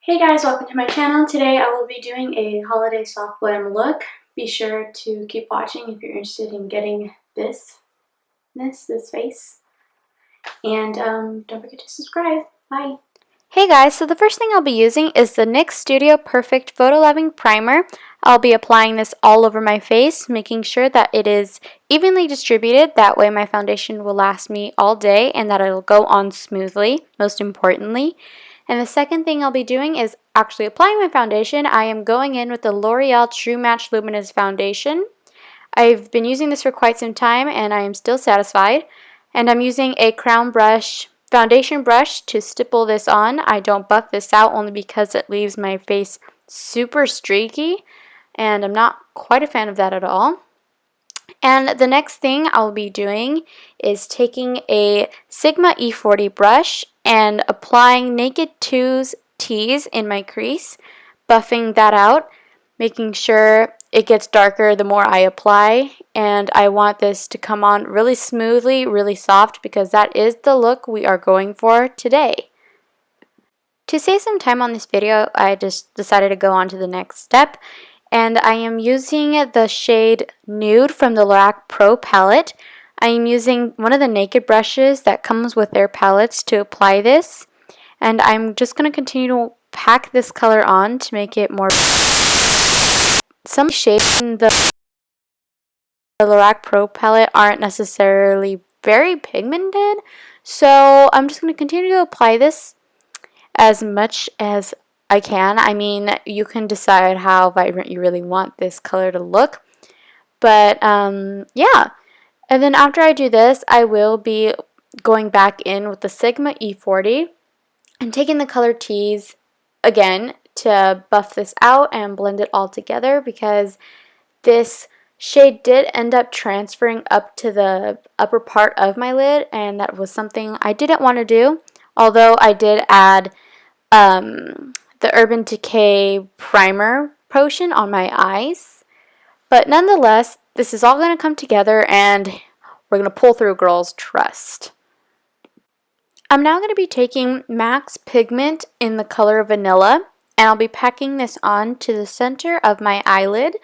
Hey guys, welcome to my channel. Today I will be doing a holiday soft glam look. Be sure to keep watching if you're interested in getting this face. And don't forget to subscribe. Bye. Hey guys, so the first thing I'll be using is the NYX Studio Perfect Photo Loving Primer. I'll be applying this all over my face, making sure that it is evenly distributed. That way my foundation will last me all day and that it'll go on smoothly, most importantly. And the second thing I'll be doing is actually applying my foundation. I am going in with the L'Oreal True Match Luminous Foundation. I've been using this for quite some time and I am still satisfied. And I'm using a foundation brush to stipple this on. I don't buff this out only because it leaves my face super streaky and I'm not quite a fan of that at all. And the next thing I'll be doing is taking a Sigma E40 brush and applying Naked 2's T's in my crease, buffing that out, making sure it gets darker the more I apply, and I want this to come on really smoothly, really soft, because that is the look we are going for today. To save some time on this video, I just decided to go on to the next step, and I am using the shade Nude from the Lorac Pro palette. I am using one of the Naked brushes that comes with their palettes to apply this, and I'm just going to continue to pack this color on to make it more. Some shades in the Lorac Pro palette aren't necessarily very pigmented, so I'm just going to continue to apply this as much as I can. I mean, you can decide how vibrant you really want this color to look, but yeah. And then after I do this, I will be going back in with the Sigma E40 and taking the color T's again to buff this out and blend it all together, because this shade did end up transferring up to the upper part of my lid, and that was something I didn't want to do, although I did add the Urban Decay primer potion on my eyes. But nonetheless, this is all going to come together and we're going to pull through, girls, trust. I'm now going to be taking Max Pigment in the color Vanilla, and I'll be packing this on to the center of my eyelid,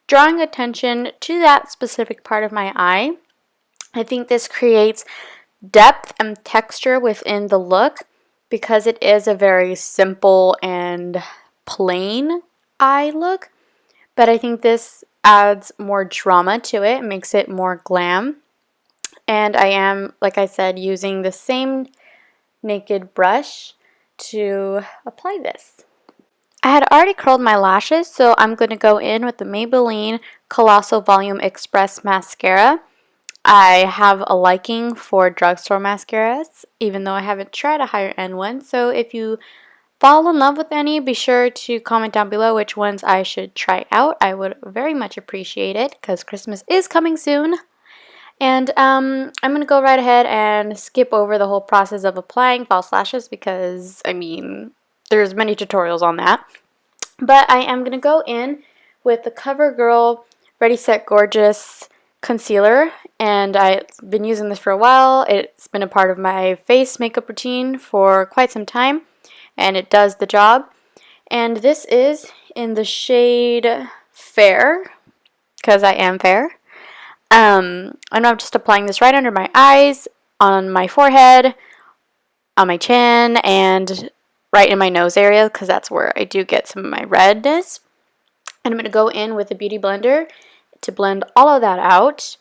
drawing attention to that specific part of my eye. I think this creates depth and texture within the look because it is a very simple and plain eye look, but I think this adds more drama to it, makes it more glam. And I am, like I said, using the same Naked brush to apply this. I had already curled my lashes, so I'm going to go in with the Maybelline Colossal Volume Express Mascara. I have a liking for drugstore mascaras, even though I haven't tried a higher end one. So if you fall in love with any, be sure to comment down below which ones I should try out. I would very much appreciate it because Christmas is coming soon. And I'm going to go right ahead and skip over the whole process of applying false lashes because, I mean, there's many tutorials on that. But I am going to go in with the CoverGirl Ready Set Gorgeous concealer, and I've been using this for a while. It's been a part of my face makeup routine for quite some time, and it does the job. And this is in the shade Fair, because I am fair. And I'm just applying this right under my eyes, on my forehead, on my chin, and right in my nose area, because that's where I do get some of my redness. And I'm going to go in with a beauty blender to blend all of that out.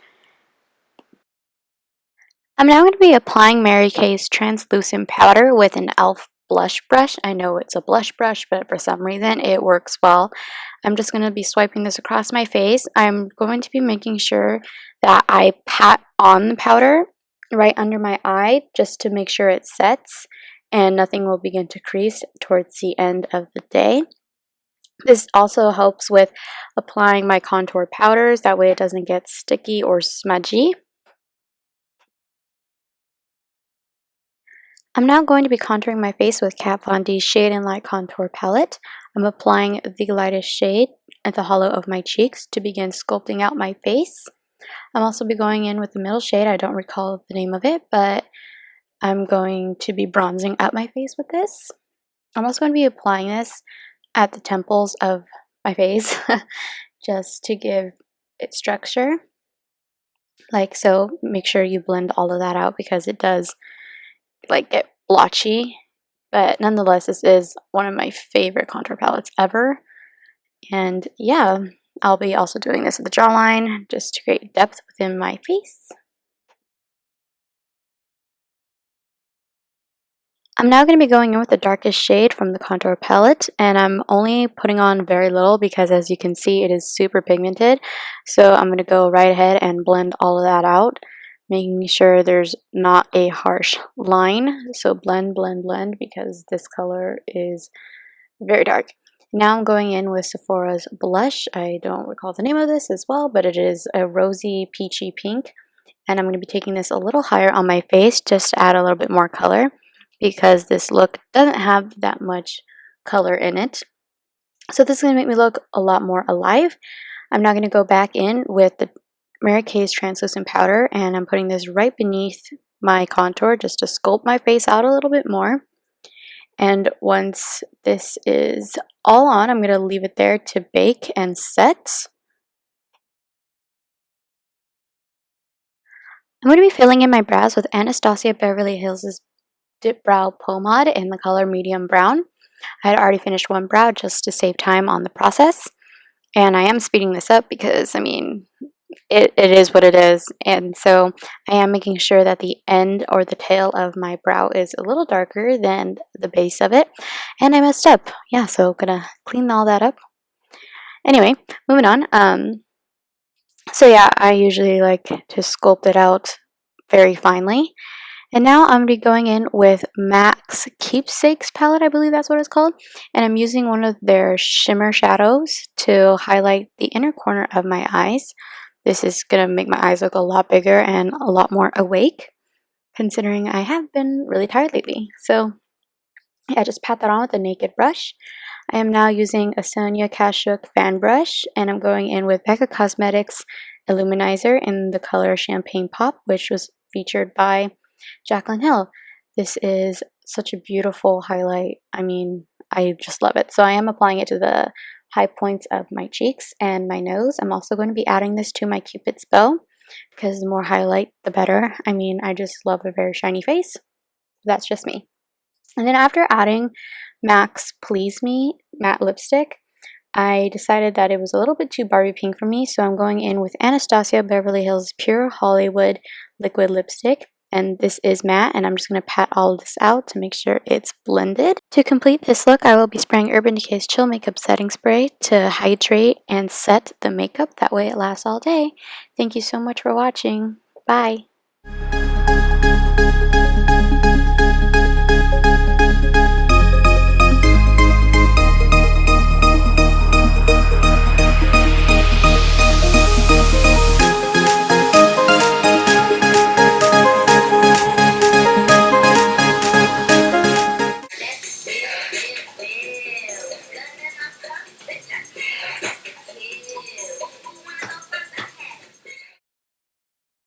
I'm now going to be applying Mary Kay's translucent powder with an e.l.f. blush brush. I know it's a blush brush, but for some reason it works well. I'm just going to be swiping this across my face. I'm going to be making sure that I pat on the powder right under my eye just to make sure it sets and nothing will begin to crease towards the end of the day. This also helps with applying my contour powders, that way it doesn't get sticky or smudgy. I'm now going to be contouring my face with Kat Von D's Shade and Light Contour Palette. I'm applying the lightest shade at the hollow of my cheeks to begin sculpting out my face. I'm also be going in with the middle shade. I don't recall the name of it, but I'm going to be bronzing up my face with this. I'm also going to be applying this at the temples of my face just to give it structure. Like so, make sure you blend all of that out because it does like get blotchy. But nonetheless, this is one of my favorite contour palettes ever. And yeah, I'll be also doing this at the jawline just to create depth within my face. I'm now going to be going in with the darkest shade from the contour palette, and I'm only putting on very little because as you can see it is super pigmented. So I'm going to go right ahead and blend all of that out, making sure there's not a harsh line. So blend, blend, blend because this color is very dark. Now I'm going in with Sephora's blush. I don't recall the name of this as well, but it is a rosy peachy pink. And I'm going to be taking this a little higher on my face just to add a little bit more color because this look doesn't have that much color in it. So this is going to make me look a lot more alive. I'm now going to go back in with the Mary Kay's translucent powder, and I'm putting this right beneath my contour just to sculpt my face out a little bit more. And once this is all on, I'm going to leave it there to bake and set. I'm going to be filling in my brows with Anastasia Beverly Hills' Dip Brow Pomade in the color medium brown. I had already finished one brow just to save time on the process. And I am speeding this up because, I mean, it is what it is. And so I am making sure that the end or the tail of my brow is a little darker than the base of it. And I messed up. Yeah, so gonna clean all that up. Anyway, moving on. So yeah, I usually like to sculpt it out very finely. And now I'm going to be going in with MAC's Keepsakes palette, I believe that's what it's called. And I'm using one of their shimmer shadows to highlight the inner corner of my eyes. This is going to make my eyes look a lot bigger and a lot more awake, considering I have been really tired lately. So yeah, just pat that on with a naked brush. I am now using a Sonia Kashuk fan brush, and I'm going in with Becca Cosmetics Illuminizer in the color Champagne Pop, which was featured by Jaclyn Hill. This is such a beautiful highlight. I mean, I just love it. So I am applying it to the high points of my cheeks and my nose. I'm also going to be adding this to my Cupid's bow because the more highlight, the better. I mean, I just love a very shiny face. That's just me. And then after adding MAC's Please Me matte lipstick, I decided that it was a little bit too Barbie pink for me, so I'm going in with Anastasia Beverly Hills Pure Hollywood liquid lipstick. And this is matte, and I'm just going to pat all of this out to make sure it's blended. To complete this look, I will be spraying Urban Decay's Chill Makeup Setting Spray to hydrate and set the makeup. That way it lasts all day. Thank you so much for watching. Bye!